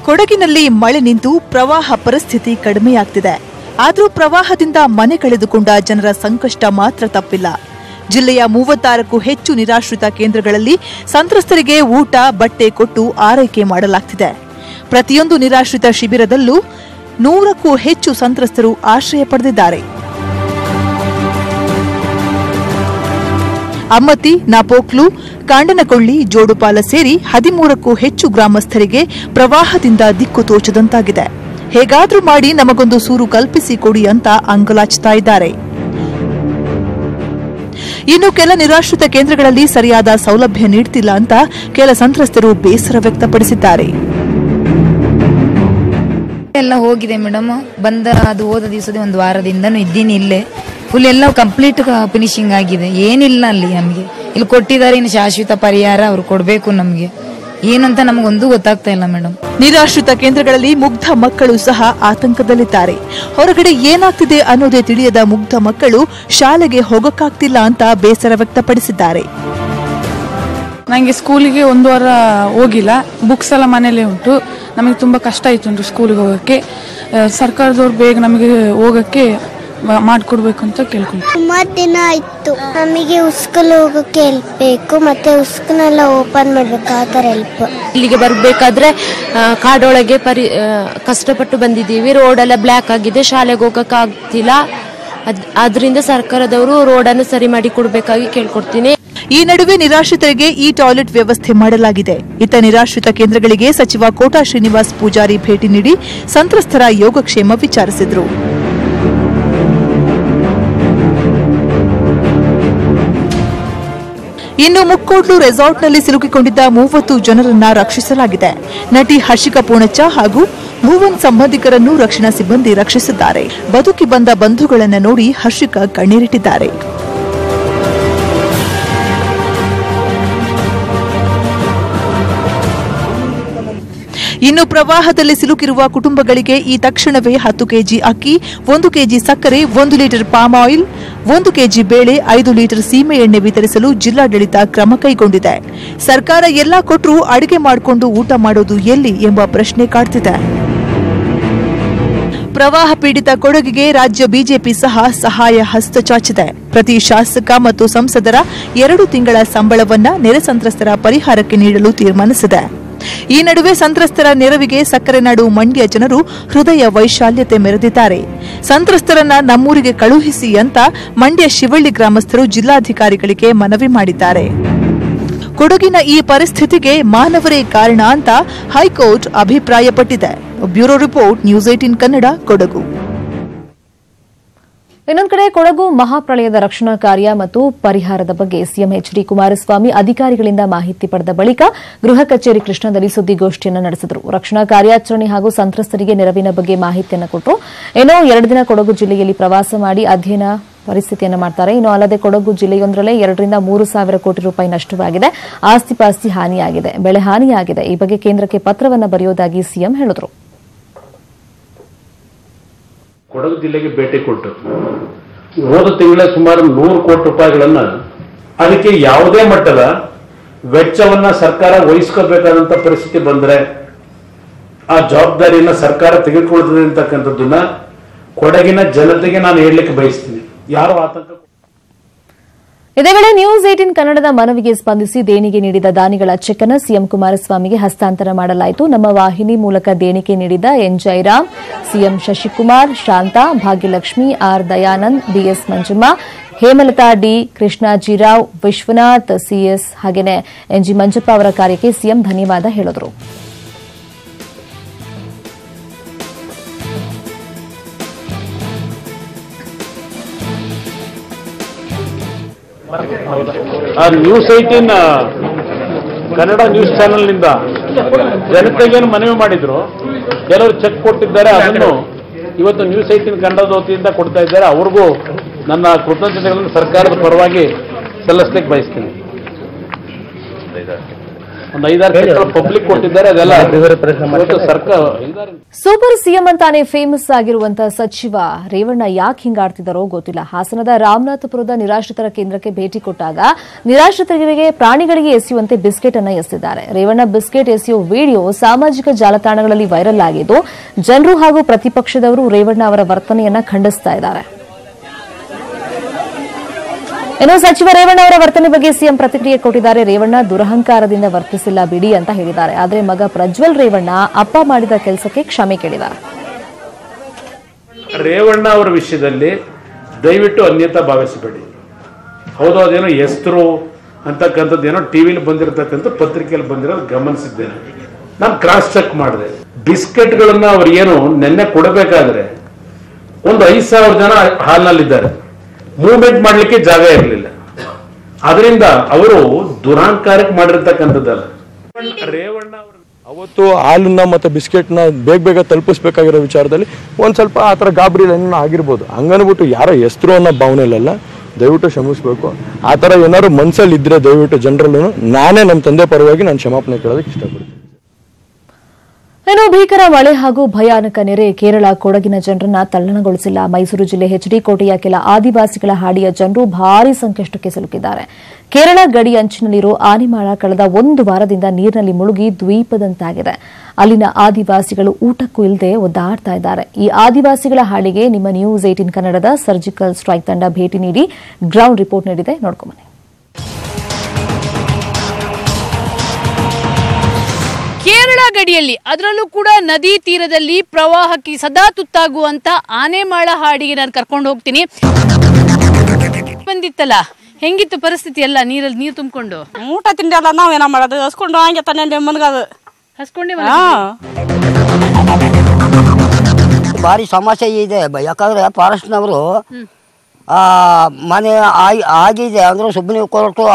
ಕೊಡಗಿನಲ್ಲಿ ಮಳೆ ನಿಂತು ಪ್ರವಾಹ ಪರಿಸ್ಥಿತಿ ಕಡಿಮೆಯಾಗ್ತಿದೆ. ಆದರೂ ಪ್ರವಾಹದಿಂದ ಮನೆ ಕಳೆದುಕೊಂಡ ಜನರ ಸಂಕಷ್ಟ ಮಾತ್ರ ತಪ್ಪಿಲ್ಲ. ಜಿಲ್ಲೆಯ 36ಕ್ಕೂ ಹೆಚ್ಚು ನಿರಾಶ್ರಿತ ಕೇಂದ್ರಗಳಲ್ಲಿ ಸಂತ್ರಸ್ತರಿಗೆ ಊಟ, ಬಟ್ಟೆ ಕೊಟ್ಟು ಆರೈಕೆ ಮಾಡಲಾಗ್ತಿದೆ. ಪ್ರತಿಯೊಂದು ನಿರಾಶ್ರಿತ ಶಿಬಿರದಲ್ಲೂ 100ಕ್ಕೂ ಹೆಚ್ಚು ಸಂತ್ರಸ್ತರು ಆಶ್ರಯ ಪಡೆದಿದ್ದಾರೆ. ಅಮ್ಮತಿ, ನಾಪೋಕ್ಲು, ಕಾಂಡನಕೊಳ್ಳಿ, ಜೋಡುಪಾಲ ಸೇರಿ 13ಕ್ಕೂ ಹೆಚ್ಚು ಗ್ರಾಮಸ್ಥರಿಗೆ ಪ್ರವಾಹದಿಂದ ದಿಕ್ಕು ತೋಚದಂತಾಗಿದೆ. ಹೇಗಾದ್ರೂ ಮಾಡಿ ನಮಗೊಂದು ಸೂರು ಕಲ್ಪಿಸಿ ಕೊಡಿ ಅಂತ ಅಂಗಲಾಚ್ತಾ ಇದ್ದಾರೆ. ಇನ್ನು ಕೆಲ ನಿರಾಶ್ರಿತ ಕೇಂದ್ರಗಳಲ್ಲಿ ಸರಿಯಾದ ಸೌಲಭ್ಯ ನೀಡುತ್ತಿಲ್ಲ ಅಂತ ಕೆಲ ಸಂತ್ರಸ್ತರು ಬೇಸರ ವ್ಯಕ್ತಪಡಿಸಿದ್ದಾರೆ. ಎಲ್ಲ ಹೋಗಿದೆ ಮೇಡಮ್. ಬಂದ ಅದು ಹೋದ ದಿವಸದ 1 ವಾರದಿಂದನೂ ಇದ್ದೀನಿ ಇಲ್ಲೇ. ಫುಲ್ ಎಲ್ಲ ಕಂಪ್ಲೀಟ್ ಫಿನಿಶಿಂಗ್ ಆಗಿದೆ. ಏನಿಲ್ಲ ಅಲ್ಲಿ ನಮಗೆ ಇಲ್ಲಿ ಕೊಟ್ಟಿದ್ದಾರೆ. ಇನ್ನು ಶಾಶ್ವತ ಪರಿಹಾರ ಅವರು ಕೊಡಬೇಕು. ನಮಗೆ ಏನಂತ ನಮಗೊಂದು ಗೊತ್ತಾಗ್ತಾ ಇಲ್ಲ ಮೇಡಮ್. ನಿರಾಶ್ರಿತ ಕೇಂದ್ರಗಳಲ್ಲಿ ಮುಗ್ಧ ಮಕ್ಕಳು ಸಹ ಆತಂಕದಲ್ಲಿದ್ದಾರೆ. ಹೊರಗಡೆ ಏನಾಗ್ತಿದೆ ಅನ್ನೋದೇ ತಿಳಿಯದ ಮುಗ್ಧ ಮಕ್ಕಳು ಶಾಲೆಗೆ ಹೋಗಕ್ಕಾಗ್ತಿಲ್ಲ ಅಂತ ಬೇಸರ ವ್ಯಕ್ತಪಡಿಸಿದ್ದಾರೆ. ನನಗೆ ಸ್ಕೂಲಿಗೆ 1 ವಾರ ಹೋಗಿಲ್ಲ. ಬುಕ್ಸ್ ಎಲ್ಲ ಮನೇಲೆ ಉಂಟು. ನಮಗೆ ತುಂಬಾ ಕಷ್ಟ ಆಯ್ತು ಸ್ಕೂಲಿಗೆ ಹೋಗಕ್ಕೆ. ಸರ್ಕಾರದವ್ರು ಬೇಗ ನಮಗೆ ಹೋಗಕ್ಕೆ ಮಾಡ್ಕೊಡ್ಬೇಕು ಅಂತ ಕೇಳ್ಕೊಂಡು. ಸುಮಾರು ದಿನ ಆಯ್ತು. ನಮಗೆ ಉಸ್ಕಲ್ ಹೋಗಕ್ಕೆ ಹೆಲ್ಪ್ ಬೇಕು, ಮತ್ತೆ ಉಸ್ಕನೆಲ್ಲ ಓಪನ್ ಮಾಡ್ಬೇಕು. ಆ ಥರ ಹೆಲ್ಪ್. ಇಲ್ಲಿಗೆ ಬರ್ಬೇಕಾದ್ರೆ ಕಾಡೊಳಗೆ ಕಷ್ಟಪಟ್ಟು ಬಂದಿದ್ದೀವಿ. ರೋಡೆಲ್ಲ ಬ್ಲ್ಯಾಕ್ ಆಗಿದೆ, ಶಾಲೆಗೆ ಹೋಗಕ್ಕೆ ಆಗ್ತಿಲ್ಲ. ಆದ್ರಿಂದ ಸರ್ಕಾರದವರು ರೋಡನ್ನು ಸರಿ ಮಾಡಿ ಕೊಡ್ಬೇಕಾಗಿ ಕೇಳ್ಕೊಡ್ತೀನಿ. ಈ ನಡುವೆ ನಿರಾಶ್ರಿತರಿಗೆ ಈ ಟಾಯ್ಲೆಟ್ ವ್ಯವಸ್ಥೆ ಮಾಡಲಾಗಿದೆ. ಇತ್ತ ನಿರಾಶ್ರಿತ ಕೇಂದ್ರಗಳಿಗೆ ಸಚಿವ ಕೋಟಾ ಶ್ರೀನಿವಾಸ್ ಪೂಜಾರಿ ಭೇಟಿ ನೀಡಿ ಸಂತ್ರಸ್ತರ ಯೋಗಕ್ಷೇಮ ವಿಚಾರಿಸಿದರು. ಇನ್ನು ಮುಕ್ಕೋಡ್ಲು ರೆಸಾರ್ಟ್ನಲ್ಲಿ ಸಿಲುಕಿಕೊಂಡಿದ್ದ 30 ಜನರನ್ನ ರಕ್ಷಿಸಲಾಗಿದೆ. ನಟಿ ಹರ್ಷಿಕಾ ಪೂಣಚ್ಚ ಹಾಗೂ ಭುವನ್ ಸಂಬಂಧಿಕರನ್ನು ರಕ್ಷಣಾ ಸಿಬ್ಬಂದಿ ರಕ್ಷಿಸಿದ್ದಾರೆ. ಬದುಕಿ ಬಂದ ಬಂಧುಗಳನ್ನು ನೋಡಿ ಹರ್ಷಿಕಾ ಕಣ್ಣೀರಿಟ್ಟಿದ್ದಾರೆ. ಇನ್ನು ಪ್ರವಾಹದಲ್ಲಿ ಸಿಲುಕಿರುವ ಕುಟುಂಬಗಳಿಗೆ ಈ ತಕ್ಷಣವೇ 10 ಕೆಜಿ ಅಕ್ಕಿ, 1 ಕೆಜಿ ಸಕ್ಕರೆ, 1 ಲೀಟರ್ ಪಾಮ್ ಆಯಿಲ್, 1 ಕೆಜಿ ಬೇಳೆ, 5 ಲೀಟರ್ ಸೀಮೆ ಎಣ್ಣೆ ವಿತರಿಸಲು ಜಿಲ್ಲಾಡಳಿತ ಕ್ರಮ ಕೈಗೊಂಡಿದೆ. ಸರ್ಕಾರ ಎಲ್ಲ ಕೊಟ್ಟರೂ ಅಡುಗೆ ಮಾಡಿಕೊಂಡು ಊಟ ಮಾಡೋದು ಎಲ್ಲಿ ಎಂಬ ಪ್ರಶ್ನೆ ಕಾಡ್ತಿದೆ. ಪ್ರವಾಹ ಪೀಡಿತ ಕೊಡಗಿಗೆ ರಾಜ್ಯ ಬಿಜೆಪಿ ಸಹ ಸಹಾಯ ಹಸ್ತ ಚಾಚಿದೆ. ಪ್ರತಿ ಶಾಸಕ ಮತ್ತು ಸಂಸದರ 2 ತಿಂಗಳ ಸಂಬಳವನ್ನ ನೆರೆ ಸಂತ್ರಸ್ತರ ಪರಿಹಾರಕ್ಕೆ ನೀಡಲು ತೀರ್ಮಾನಿಸಿದೆ. ಈ ನಡುವೆ ಸಂತ್ರಸ್ತರ ನೆರವಿಗೆ ಸಕ್ಕರೆ ನಾಡು ಮಂಡ್ಯ ಜನರು ಹೃದಯ ವೈಶಾಲ್ಯತೆ ಮೆರೆದಿದ್ದಾರೆ. ಸಂತ್ರಸ್ತರನ್ನ ನಮ್ಮೂರಿಗೆ ಕಳುಹಿಸಿ ಅಂತ ಮಂಡ್ಯ ಶಿವಳ್ಳಿ ಗ್ರಾಮಸ್ಥರು ಜಿಲ್ಲಾಧಿಕಾರಿಗಳಿಗೆ ಮನವಿ ಮಾಡಿದ್ದಾರೆ. ಕೊಡಗಿನ ಈ ಪರಿಸ್ಥಿತಿಗೆ ಮಾನವರೇ ಕಾರಣ ಅಂತ ಹೈಕೋರ್ಟ್ ಅಭಿಪ್ರಾಯಪಟ್ಟಿದೆ. Bureau report, news 18 Kannada, Kodagu. ಇನ್ನೊಂದು ಕಡೆ ಕೊಡಗು ಮಹಾಪ್ರಳಯದ ರಕ್ಷಣಾ ಕಾರ್ಯ ಮತ್ತು ಪರಿಹಾರದ ಬಗ್ಗೆ ಸಿಎಂ ಎಚ್ಡಿ ಕುಮಾರಸ್ವಾಮಿ ಅಧಿಕಾರಿಗಳಿಂದ ಮಾಹಿತಿ ಪಡೆದ ಬಳಿಕ ಗೃಹ ಕಚೇರಿ ಕೃಷ್ಣದಲ್ಲಿ ಸುದ್ದಿಗೋಷ್ಠಿಯನ್ನು ನಡೆಸಿದರು. ರಕ್ಷಣಾ ಕಾರ್ಯಾಚರಣೆ ಹಾಗೂ ಸಂತ್ರಸ್ತರಿಗೆ ನೆರವಿನ ಬಗ್ಗೆ ಮಾಹಿತಿಯನ್ನು ಕೊಟ್ಟರು. ಏನೋ 2 ದಿನ ಕೊಡಗು ಜಿಲ್ಲೆಯಲ್ಲಿ ಪ್ರವಾಸ ಮಾಡಿ ಅಧ್ಯಯನ ಪರಿಸ್ಥಿತಿಯನ್ನು ಮಾಡ್ತಾರೆ. ಇನ್ನು ಅಲ್ಲದೆ ಕೊಡಗು ಜಿಲ್ಲೆಯೊಂದರಲ್ಲೇ 2 ರಿಂದ 3 ಸಾವಿರ ಕೋಟಿ ರೂಪಾಯಿ ನಷ್ಟವಾಗಿದೆ, ಆಸ್ತಿಪಾಸ್ತಿ ಹಾನಿಯಾಗಿದೆ, ಬೆಳೆ ಹಾನಿಯಾಗಿದೆ. ಈ ಬಗ್ಗೆ ಕೇಂದ್ರಕ್ಕೆ ಪತ್ರವನ್ನು ಬರೆಯುವುದಾಗಿ ಸಿಎಂ ಹೇಳಿದರು. ಕೊಡಗು ಜಿಲ್ಲೆಗೆ ಭೇಟಿ ಕೊಟ್ಟು ಹೋದ ತಿಂಗಳೇ ಸುಮಾರು 100 ಕೋಟಿ ರೂಪಾಯಿಗಳನ್ನ ಅದಕ್ಕೆ ಯಾವುದೇ ಮಟ್ಟದ ವೆಚ್ಚವನ್ನ ಸರ್ಕಾರ ವಹಿಸ್ಕೋಬೇಕಾದಂತ ಪರಿಸ್ಥಿತಿ ಬಂದ್ರೆ ಆ ಜವಾಬ್ದಾರಿಯನ್ನ ಸರ್ಕಾರ ತೆಗೆದುಕೊಳ್ತದೆ ಅಂತಕ್ಕಂಥದ್ದನ್ನ ಕೊಡಗಿನ ಜನತೆಗೆ ನಾನು ಹೇಳಲಿಕ್ಕೆ ಬಯಸ್ತೀನಿ. ಯಾರು ಆತಂಕ. ಇದೇ ವೇಳೆ ನ್ಯೂಸ್ 18 ಕನ್ನಡದ ಮನವಿಗೆ ಸ್ಪಂದಿಸಿ ದೇಣಿಗೆ ನೀಡಿದ ದಾನಿಗಳ ಚೆಕ್ ಅನ್ನು ಸಿಎಂ ಕುಮಾರಸ್ವಾಮಿಗೆ ಹಸ್ತಾಂತರ ಮಾಡಲಾಯಿತು. ನಮ್ಮ ವಾಹಿನಿ ಮೂಲಕ ದೇಣಿಗೆ ನೀಡಿದ N Jayaram, CM Shashikumar, Shantha, Bhagyalakshmi, R Dayanand, BS Manjamma, Hemalatha, D Krishnajirao, Vishwanath, CS ಹಾಗೆಯೇ ಎನ್ಜಿ ಮಂಜಪ್ಪ ಅವರ ಕಾರ್ಯಕ್ಕೆ ಸಿಎಂ ಧನ್ಯವಾದ ಹೇಳಿದರು. ನ್ಯೂಸ್ 18 ಕನ್ನಡ ನ್ಯೂಸ್ ಚಾನೆಲ್ ನಿಂದ ಜನತೆಗೇನು ಮನವಿ ಮಾಡಿದ್ರು, ಕೆಲವರು ಚೆಕ್ ಕೊಟ್ಟಿದ್ದಾರೆ. ಅದನ್ನು ಇವತ್ತು ನ್ಯೂಸ್ 18 ಕನ್ನಡದ ವತಿಯಿಂದ ಕೊಡ್ತಾ ಇದ್ದಾರೆ. ಅವ್ರಿಗೂ ನನ್ನ ಕೃತಜ್ಞತೆಗಳನ್ನು ಸರ್ಕಾರದ ಪರವಾಗಿ ಸಲ್ಲಿಸಲಿಕ್ಕೆ ಬಯಸ್ತೀನಿ. ಒಂದು 5-6 ಪಬ್ಲಿಕ್ ಕೊಟ್ಟಿದ್ದಾರೆ. ಅದೆಲ್ಲ ಸರ್ಕಾರ. ಸೂಪರ್ ಸಿಎಂ ಅಂತಾನೆ ಫೇಮಸ್ ಆಗಿರುವಂತಹ ಸಚಿವ ರೇವಣ್ಣ ಯಾಕೆ ಹಿಂಗಾಡ್ತಿದ್ದಾರೋ ಗೊತ್ತಿಲ್ಲ. ಹಾಸನದ ರಾಮನಾಥಪುರದ ನಿರಾಶ್ರಿತರ ಕೇಂದ್ರಕ್ಕೆ ಭೇಟಿ ಕೊಟ್ಟಾಗ ನಿರಾಶ್ರಿತರಿಗೆ ಪ್ರಾಣಿಗಳಿಗೆ ಎಸೆಯುವಂತೆ ಬಿಸ್ಕೆಟ್ ಅನ್ನು ಎಸೆದಿದ್ದಾರೆ. ರೇವಣ್ಣ ಬಿಸ್ಕೆಟ್ ಎಸೆಯುವ ವಿಡಿಯೋ ಸಾಮಾಜಿಕ ಜಾಲತಾಣಗಳಲ್ಲಿ ವೈರಲ್ ಆಗಿದ್ದು ಜನರು ಹಾಗೂ ಪ್ರತಿಪಕ್ಷದವರು ರೇವಣ್ಣ ಅವರ ವರ್ತನೆಯನ್ನ ಖಂಡಿಸ್ತಾ ಇದ್ದಾರೆ. ಇನ್ನು ಸಚಿವ ರೇವಣ್ಣ ಅವರ ವರ್ತನೆ ಬಗ್ಗೆ ಸಿಎಂ ಪ್ರತಿಕ್ರಿಯೆ ಕೊಟ್ಟಿದ್ದಾರೆ. ರೇವಣ್ಣ ದುರಹಂಕಾರದಿಂದ ವರ್ತಿಸಿಲ್ಲ ಬಿಡಿ ಅಂತ ಹೇಳಿದ್ದಾರೆ. ಆದರೆ ಮಗ ಪ್ರಜ್ವಲ್ ರೇವಣ್ಣ ಅಪ್ಪ ಮಾಡಿದ ಕೆಲಸಕ್ಕೆ ಕ್ಷಮೆ ಕೇಳಿದ್ದಾರೆ. ರೇವಣ್ಣ ಅವರ ವಿಷಯದಲ್ಲಿ ದಯವಿಟ್ಟು ಅನ್ಯತಾ ಭಾವಿಸಬೇಡಿ. ಹೌದು, ಅದೇನೋ ಹೆಸರು ಅಂತಕ್ಕಂಥದ್ದೇನೋ ಟಿವಿಲಿ ಬಂದಿರತಕ್ಕಂಥ ಪತ್ರಿಕೆಯಲ್ಲಿ ಬಂದಿರೋದು ಗಮನಿಸಿದ್ದೇನೆ. ನಾನು ಕ್ರಾಸ್ ಚೆಕ್ ಮಾಡಿದೆ. ಬಿಸ್ಕೆಟ್ಗಳನ್ನ ಅವ್ರಿಗೇನು ನೆನ್ನೆ ಕೊಡಬೇಕಾದ್ರೆ ಒಂದು 5,000 ಜನ ಹಾಲ್ನಲ್ಲಿದ್ದಾರೆ. ಮೂವ್ಮೆಂಟ್ ಮಾಡ್ಲಿಕ್ಕೆ ಜಾಗ ಇರಲಿಲ್ಲ. ಅದರಿಂದ ಅವರು ದುರಹಂಕಾರಕ್ಕೆ ಮಾಡಿರ್ತಕ್ಕಂಥದ್ದಲ್ಲ. ರೇವಣ್ಣ ಅವತ್ತು ಹಾಲನ್ನ ಮತ್ತೆ ಬಿಸ್ಕೆಟ್ನ ಬೇಗ ತಲುಪಿಸ್ಬೇಕಾಗಿರೋ ವಿಚಾರದಲ್ಲಿ ಒಂದ್ ಸ್ವಲ್ಪ ಆ ಥರ ಗಾಬರಿ ಆಗಿರ್ಬೋದು. ಹಂಗನ್ಬಿಟ್ಟು ಯಾರೋ ಹೆಸರು ಅನ್ನೋ ಭಾವನೆಯಲ್ಲ, ದಯವಿಟ್ಟು ಕ್ಷಮಿಸ್ಬೇಕು. ಆ ಥರ ಏನಾದ್ರು ಮನ್ಸಲ್ಲಿ ಇದ್ರೆ ದಯವಿಟ್ಟು ಜನರಲ್ಲೂ ನಾನೇ ನಮ್ಮ ತಂದೆ ಪರವಾಗಿ ನಾನು ಕ್ಷಮಾಪಣೆ ಕೇಳೋದಕ್ಕೆ ಇಷ್ಟಪಡ್ತೀನಿ. ಇನ್ನು ಭೀಕರ ಮಳೆ ಹಾಗೂ ಭಯಾನಕ ನೆರೆ ಕೇರಳ ಕೊಡಗಿನ ಜನರನ್ನ ತಲ್ಲಣಗೊಳಿಸಿಲ್ಲ. ಮೈಸೂರು ಜಿಲ್ಲೆ ಎಚ್ಡಿ ಕೋಟೆಯ ಕೆಲ ಆದಿವಾಸಿಗಳ ಹಾಡಿಯ ಜನರು ಭಾರೀ ಸಂಕಷ್ಟಕ್ಕೆ ಸಿಲುಕಿದ್ದಾರೆ. ಕೇರಳ ಗಡಿ ಅಂಚಿನಲ್ಲಿರೋ ಆನಿಮಾಳ ಕಳೆದ 1 ವಾರದಿಂದ ನೀರಿನಲ್ಲಿ ಮುಳುಗಿ ದ್ವೀಪದಂತಾಗಿದೆ. ಅಲ್ಲಿನ ಆದಿವಾಸಿಗಳು ಊಟಕ್ಕೂ ಇಲ್ಲದೆ ಒದ್ದಾಡ್ತಾ ಇದ್ದಾರೆ. ಈ ಆದಿವಾಸಿಗಳ ಹಾಡಿಗೆ ನಿಮ್ಮ ನ್ಯೂಸ್ 18 ಕನ್ನಡದ ಸರ್ಜಿಕಲ್ ಸ್ಟ್ರೈಕ್ ತಂಡ ಭೇಟಿ ನೀಡಿ ಗ್ರೌಂಡ್ ರಿಪೋರ್ಟ್ ನೀಡಿದೆ. ನೋಡ್ಕೊಂಬನ್ನಿ. ಕೇರಳ ಗಡಿಯಲ್ಲಿ ಅದರಲ್ಲೂ ಕೂಡ ನದಿ ತೀರದಲ್ಲಿ ಪ್ರವಾಹಕ್ಕೆ ಸದಾ ತುತ್ತಾಗುವಂತ ಆನೆಮಾಳ ಹಾಡಿಗೆ ನಾನು ಕರ್ಕೊಂಡು ಹೋಗ್ತೀನಿ. ಬಂದಿತ್ತಲ್ಲ, ಹೆಂಗಿತ್ತು ಪರಿಸ್ಥಿತಿ ಎಲ್ಲ ನೀರಲ್ಲಿ ನೀರು ತುಂಬಿಕೊಂಡು? ಊಟ ತಿಂಡಿ ಎಲ್ಲ ನಾವೇನ ಮಾಡೋದು, ಹಸ್ಕೊಂಡು ಹಂಗೆ ತಾನೆ ಮನ್ಗದು ಹಸ್ಕೊಂಡೆ. ಭಾರಿ ಸಮಸ್ಯೆ ಇದೆ, ಯಾಕಂದ್ರೆ ಫಾರೆಸ್ಟ್ನವರು ಮನೆ ಆಗಿದೆ ಅಂದ್ರೆ ಸುಮ್ಮನೆ ಕೊಟ್ಟು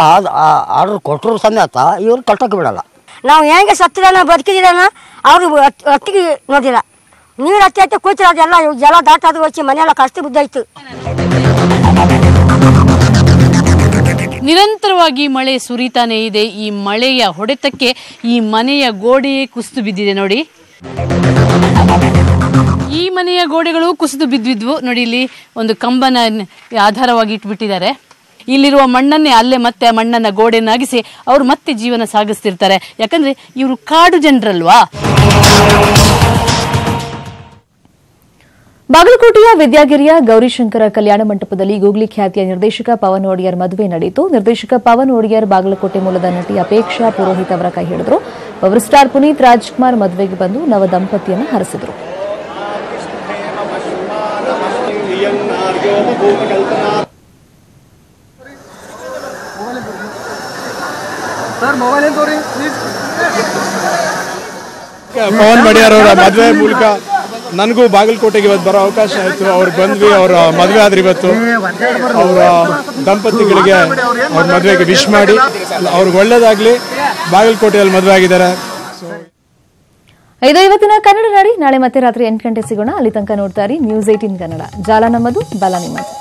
ಆರ್ಡರ್ ಕೊಟ್ಟರು ಸಮೇತ ಇವ್ರು ಕಟ್ಟಕ್ಕೆ ಬಿಡಲ್ಲ. ನಾವು ಹೆಂಗೆ ಸತ್ತಿದಾನ ಬದುಕಿದಿದಾನ ಅವ್ರು ಒಟ್ಟಿಗೆ ನೋಡಿಲ್ಲ. ನೀರು ಹತ್ತಿ ಕೂತಿರ ಅದೆಲ್ಲ ಜಲ ದಾಟೋದು వచ్చి ಮನೆಯೆಲ್ಲ ಕಷ್ಟ ಬಿದ್ದಾಯ್ತು. ನಿರಂತರವಾಗಿ ಮಳೆ ಸುರಿತಾನೆ ಇದೆ. ಈ ಮಳೆಯ ಹೊಡೆತಕ್ಕೆ ಈ ಮನೆಯ ಗೋಡೆಯೇ ಕುಸಿದು ಬಿದ್ದಿದೆ ನೋಡಿ. ಈ ಮನೆಯ ಗೋಡೆಗಳು ಕುಸಿದು ಬಿದ್ದಿದ್ವು ನೋಡಿ. ಇಲ್ಲಿ ಒಂದು ಕಂಬನ ಆಧಾರವಾಗಿ ಇಟ್ಬಿಟ್ಟಿದ್ದಾರೆ. ಇಲ್ಲಿರುವ ಮಣ್ಣನ್ನೇ ಅಲ್ಲೇ ಮತ್ತೆ ಮಣ್ಣನ್ನ ಗೋಡೆನಾಗಿಸಿ ಅವರು ಮತ್ತೆ ಜೀವನ ಸಾಗಿಸ್ತಿರ್ತಾರೆ. ಯಾಕಂದ್ರೆ ಇವರು ಕಾಡು ಜನರಲ್ವಾ. ಬಾಗಲಕೋಟೆಯ ವಿದ್ಯಾಗಿರಿಯ ಗೌರಿಶಂಕರ ಕಲ್ಯಾಣ ಮಂಟಪದಲ್ಲಿ ಗೂಗ್ಲಿ ಖ್ಯಾತಿಯ ನಿರ್ದೇಶಕ ಪವನ್ ಒಡೆಯರ್ ಮದುವೆ ನಡೆಯಿತು. ನಿರ್ದೇಶಕ ಪವನ್ ಒಡೆಯರ್ ಬಾಗಲಕೋಟೆ ಮೂಲದ ನಟಿ ಅಪೇಕ್ಷಾ ಪುರೋಹಿತ್ ಅವರ ಕೈ ಹಿಡಿದ್ರು. ಪವರ್ ಸ್ಟಾರ್ ಪುನೀತ್ ರಾಜ್ಕುಮಾರ್ ಮದುವೆಗೆ ಬಂದು ನವ ದಂಪತಿಯನ್ನು ಹರಸಿದ್ರು. ಪವನ್ ಒಡೆಯರ್ ಅವರ ಮದುವೆ ಮೂಲಕ ನನಗೂ ಬಾಗಲಕೋಟೆಗೆ ಇವತ್ತು ಬರೋ ಅವಕಾಶ ಆಯಿತು. ಅವ್ರು ಬಂದ್ವಿ, ಅವರ ಮದುವೆ ಆದ್ರೆ ಇವತ್ತು ಅವರ ದಂಪತಿಗಳಿಗೆ ಅವ್ರ ಮದುವೆಗೆ ವಿಶ್ ಮಾಡಿ ಅವ್ರಿಗೆ ಒಳ್ಳೇದಾಗ್ಲಿ. ಬಾಗಲಕೋಟೆಯಲ್ಲಿ ಮದುವೆ ಆಗಿದ್ದಾರೆ. ಇದು ಇವತ್ತಿನ ಕನ್ನಡ ನಾಡಿ. ನಾಳೆ ಮತ್ತೆ ರಾತ್ರಿ 8 ಗಂಟೆ ಸಿಗೋಣ. ಅಲ್ಲಿ ತನಕ ನೋಡ್ತಾ ಇರಿ ನ್ಯೂಸ್ 18 ಕನ್ನಡ. ಜಾಲ ನಮ್ಮದು, ಬಲ ನಿಮ್ಮದು.